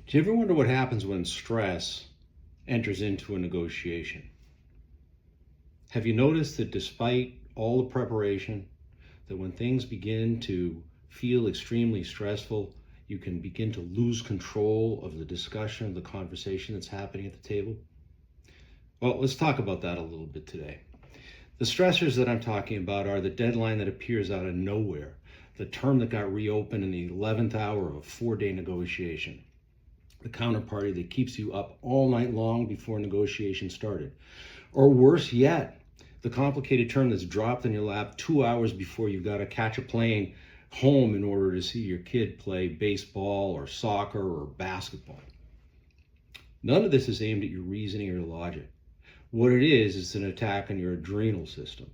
Do you ever wonder what happens when stress enters into a negotiation? Have you noticed that despite all the preparation, that when things begin to feel extremely stressful, you can begin to lose control of the discussion, of the conversation that's happening at the table? Well, let's talk about that a little bit today. The stressors that I'm talking about are the deadline that appears out of nowhere, the term that got reopened in the 11th hour of a 4-day negotiation, the counterparty that keeps you up all night long before negotiation started. Or worse yet, the complicated term that's dropped in your lap 2 hours before you've got to catch a plane home in order to see your kid play baseball or soccer or basketball. None of this is aimed at your reasoning or your logic. What it is an attack on your adrenal system.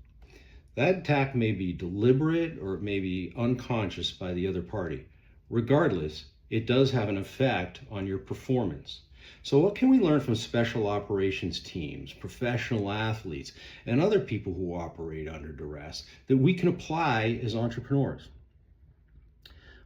That attack may be deliberate or it may be unconscious by the other party. Regardless, it does have an effect on your performance. So what can we learn from special operations teams, professional athletes, and other people who operate under duress that we can apply as entrepreneurs?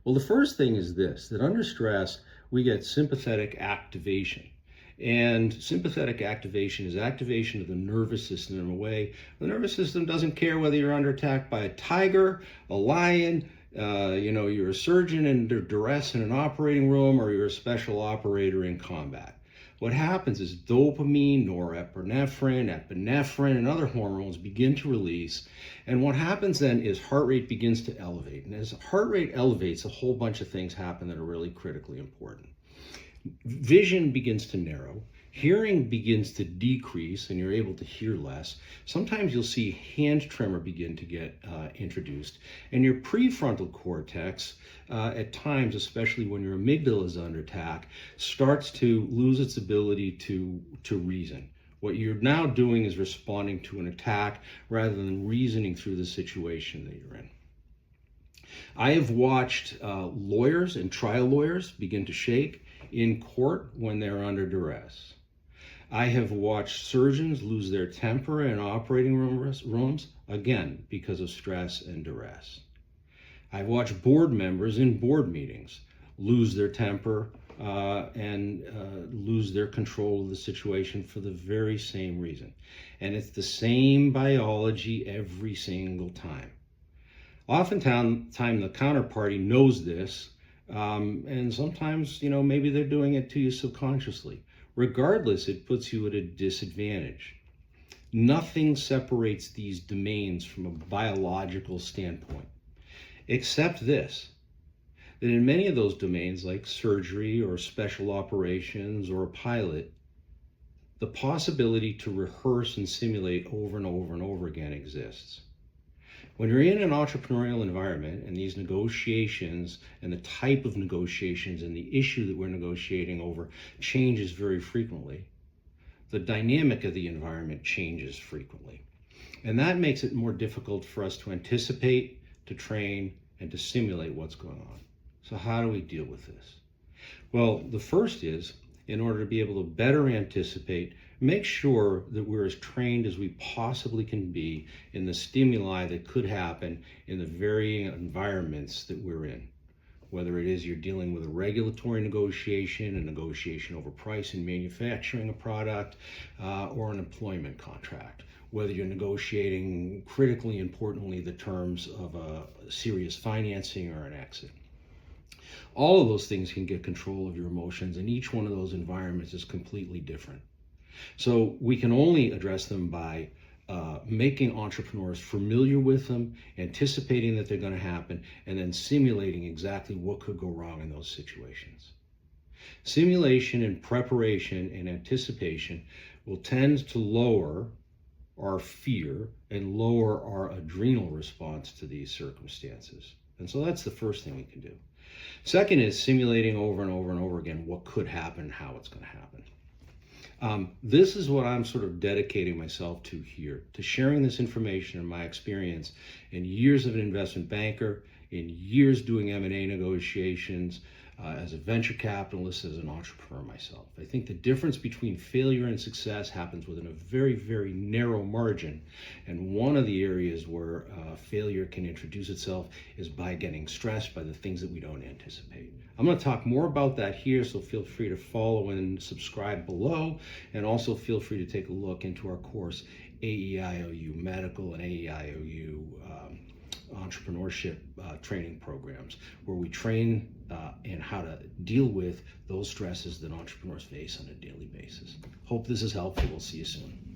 Well, the first thing is this, that under stress, we get sympathetic activation. And sympathetic activation is activation of the nervous system in a way the nervous system doesn't care whether you're under attack by a tiger, a lion, you're a surgeon under duress in an operating room, or you're a special operator in combat. What happens is dopamine, norepinephrine, epinephrine, and other hormones begin to release. And what happens then is heart rate begins to elevate. And as heart rate elevates, a whole bunch of things happen that are really critically important. Vision begins to narrow. Hearing begins to decrease and you're able to hear less. Sometimes you'll see hand tremor begin to get introduced. And your prefrontal cortex, at times, especially when your amygdala is under attack, starts to lose its ability to reason. What you're now doing is responding to an attack rather than reasoning through the situation that you're in. I have watched lawyers and trial lawyers begin to shake in court when they're under duress. I have watched surgeons lose their temper in operating rooms, again, because of stress and duress. I've watched board members in board meetings lose their temper and lose their control of the situation for the very same reason. And it's the same biology every single time. Oftentimes, the counterparty knows this, and sometimes, maybe they're doing it to you subconsciously. Regardless, it puts you at a disadvantage. Nothing separates these domains from a biological standpoint, except this, that in many of those domains, like surgery or special operations or a pilot, the possibility to rehearse and simulate over and over and over again exists. When you're in an entrepreneurial environment and these negotiations and the type of negotiations and the issue that we're negotiating over changes very frequently, the dynamic of the environment changes frequently. And that makes it more difficult for us to anticipate, to train, and to simulate what's going on. So how do we deal with this? Well, the first is, in order to be able to better anticipate, make sure that we're as trained as we possibly can be in the stimuli that could happen in the varying environments that we're in. Whether it is you're dealing with a regulatory negotiation, a negotiation over price in manufacturing a product, or an employment contract. Whether you're negotiating, critically importantly, the terms of a serious financing or an exit. All of those things can get control of your emotions, and each one of those environments is completely different. So we can only address them by making entrepreneurs familiar with them, anticipating that they're going to happen, and then simulating exactly what could go wrong in those situations. Simulation and preparation and anticipation will tend to lower our fear and lower our adrenal response to these circumstances. And so that's the first thing we can do. Second is simulating over and over and over again what could happen and how it's going to happen. This is what I'm sort of dedicating myself to here, to sharing this information and my experience in years of an investment banker, in years doing M&A negotiations, as a venture capitalist, as an entrepreneur myself. I think the difference between failure and success happens within a very, very narrow margin. And one of the areas where failure can introduce itself is by getting stressed by the things that we don't anticipate. I'm going to talk more about that here, so feel free to follow and subscribe below. And also feel free to take a look into our course, AEIOU Medical and AEIOU entrepreneurship training programs, where we train in how to deal with those stresses that entrepreneurs face on a daily basis. Hope this is helpful. We'll see you soon.